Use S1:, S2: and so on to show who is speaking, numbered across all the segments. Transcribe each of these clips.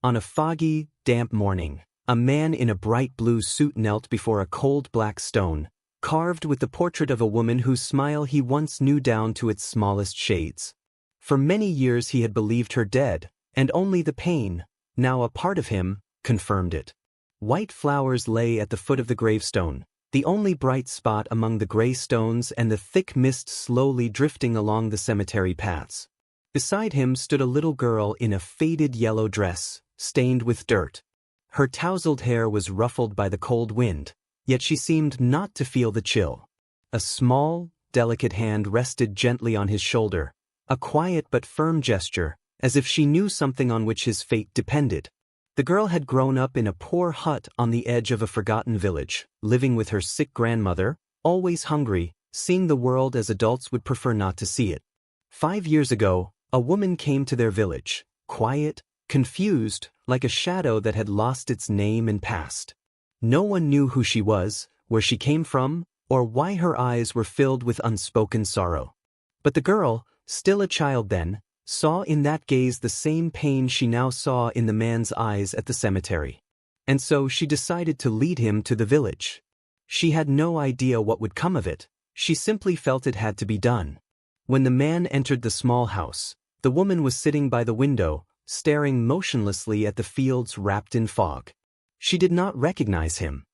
S1: On a foggy, damp morning, a man in a bright blue suit knelt before a cold black stone, carved with the portrait of a woman whose smile he once knew down to its smallest shades. For many years he had believed her dead, and only the pain, now a part of him, confirmed it. White flowers lay at the foot of the gravestone, the only bright spot among the gray stones and the thick mist slowly drifting along the cemetery paths. Beside him stood a little girl in a faded yellow dress, stained with dirt. Her tousled hair was ruffled by the cold wind, yet she seemed not to feel the chill. A small, delicate hand rested gently on his shoulder, a quiet but firm gesture, as if she knew something on which his fate depended. The girl had grown up in a poor hut on the edge of a forgotten village, living with her sick grandmother, always hungry, seeing the world as adults would prefer not to see it. 5 years ago, a woman came to their village, quiet, confused, like a shadow that had lost its name and past. No one knew who she was, where she came from, or why her eyes were filled with unspoken sorrow. But the girl, still a child then, saw in that gaze the same pain she now saw in the man's eyes at the cemetery. And so she decided to lead him to the village. She had no idea what would come of it, she simply felt it had to be done. When the man entered the small house, the woman was sitting by the window, staring motionlessly at the fields wrapped in fog. She did not recognize him.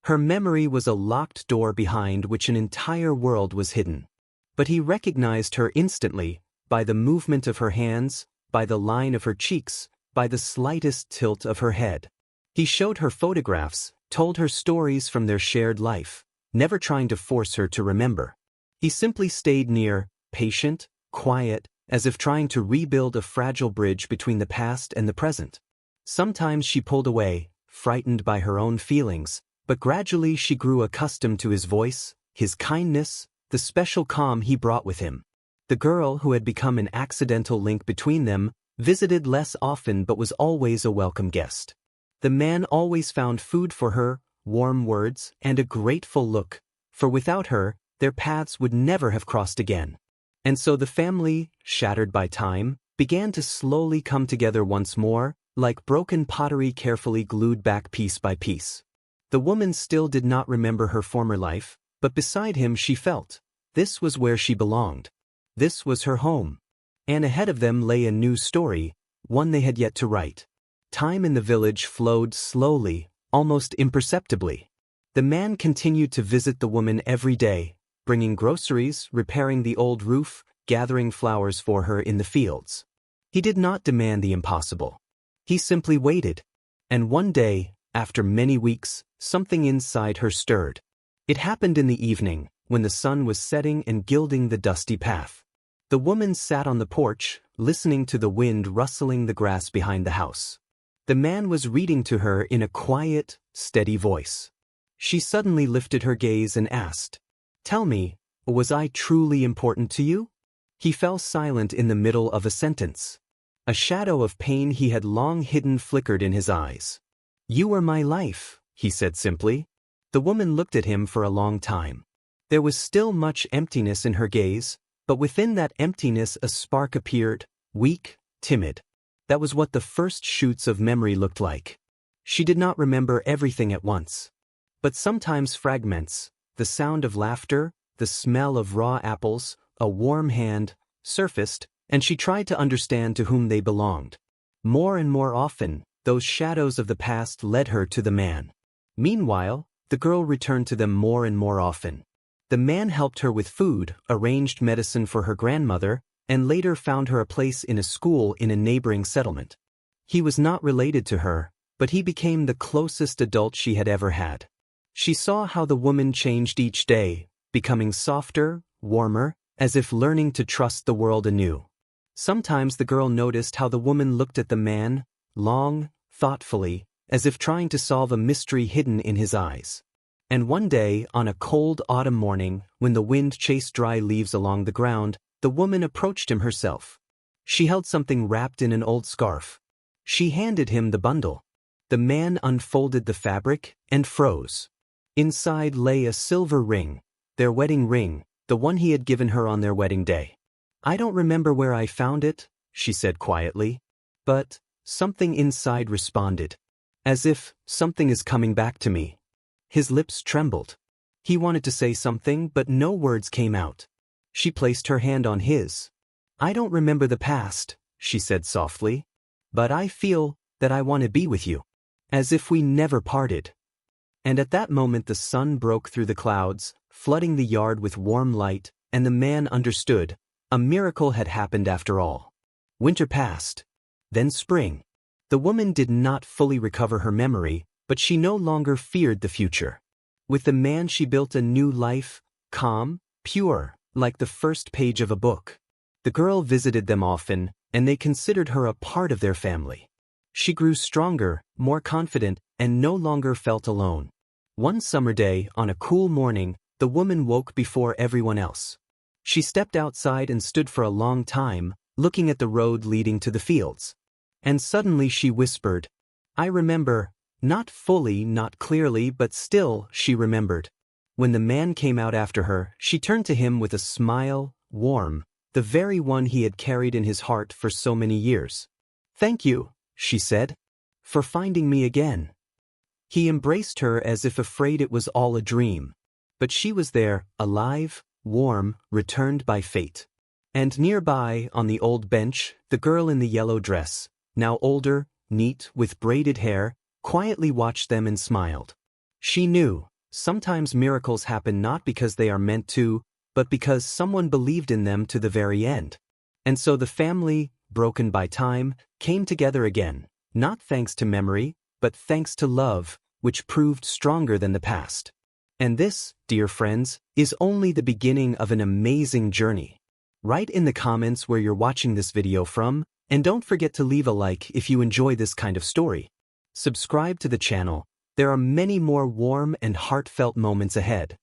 S1: Her memory was a locked door behind which an entire world was hidden. But he recognized her instantly, by the movement of her hands, by the line of her cheeks, by the slightest tilt of her head. He showed her photographs, told her stories from their shared life, never trying to force her to remember. He simply stayed near, patient, quiet, as if trying to rebuild a fragile bridge between the past and the present. Sometimes she pulled away, frightened by her own feelings, but gradually she grew accustomed to his voice, his kindness, the special calm he brought with him. The girl, who had become an accidental link between them, visited less often but was always a welcome guest. The man always found food for her, warm words, and a grateful look, for without her, their paths would never have crossed again. And so the family, shattered by time, began to slowly come together once more, like broken pottery carefully glued back piece by piece. The woman still did not remember her former life, but beside him she felt, this was where she belonged. This was her home. And ahead of them lay a new story, one they had yet to write. Time in the village flowed slowly, almost imperceptibly. The man continued to visit the woman every day, bringing groceries, repairing the old roof, gathering flowers for her in the fields. He did not demand the impossible. He simply waited. And one day, after many weeks, something inside her stirred. It happened in the evening, when the sun was setting and gilding the dusty path. The woman sat on the porch, listening to the wind rustling the grass behind the house. The man was reading to her in a quiet, steady voice. She suddenly lifted her gaze and asked, "Tell me, was I truly important to you?" He fell silent in the middle of a sentence. A shadow of pain he had long hidden flickered in his eyes. "You were my life," he said simply. The woman looked at him for a long time. There was still much emptiness in her gaze, but within that emptiness a spark appeared, weak, timid. That was what the first shoots of memory looked like. She did not remember everything at once. But sometimes fragments, the sound of laughter, the smell of raw apples, a warm hand, surfaced, and she tried to understand to whom they belonged. More and more often, those shadows of the past led her to the man. Meanwhile, the girl returned to them more and more often. The man helped her with food, arranged medicine for her grandmother, and later found her a place in a school in a neighboring settlement. He was not related to her, but he became the closest adult she had ever had. She saw how the woman changed each day, becoming softer, warmer, as if learning to trust the world anew. Sometimes the girl noticed how the woman looked at the man, long, thoughtfully, as if trying to solve a mystery hidden in his eyes. And one day, on a cold autumn morning, when the wind chased dry leaves along the ground, the woman approached him herself. She held something wrapped in an old scarf. She handed him the bundle. The man unfolded the fabric and froze. Inside lay a silver ring, their wedding ring, the one he had given her on their wedding day. "I don't remember where I found it," she said quietly. "But something inside responded. As if, something is coming back to me. His lips trembled. He wanted to say something, but no words came out. She placed her hand on his. I don't remember the past, she said softly. But I feel that I want to be with you. As if we never parted. And at that moment the sun broke through the clouds, flooding the yard with warm light, and the man understood. A miracle had happened after all. Winter passed. Then spring. The woman did not fully recover her memory, but she no longer feared the future. With the man she built a new life, calm, pure, like the first page of a book. The girl visited them often, and they considered her a part of their family. She grew stronger, more confident, and no longer felt alone. One summer day, on a cool morning, the woman woke before everyone else. She stepped outside and stood for a long time, looking at the road leading to the fields. And suddenly she whispered, I remember, not fully, not clearly, but still, she remembered. When the man came out after her, she turned to him with a smile, warm, the very one he had carried in his heart for so many years. Thank you, she said, for finding me again. He embraced her as if afraid it was all a dream. But she was there, alive, warm, returned by fate. And nearby, on the old bench, the girl in the yellow dress, now older, neat, with braided hair, quietly watched them and smiled. She knew, sometimes miracles happen not because they are meant to, but because someone believed in them to the very end. And so the family, broken by time, came together again, not thanks to memory, but thanks to love, which proved stronger than the past. And this, dear friends, is only the beginning of an amazing journey. Write in the comments where you're watching this video from, and don't forget to leave a like if you enjoy this kind of story. Subscribe to the channel. There are many more warm and heartfelt moments ahead.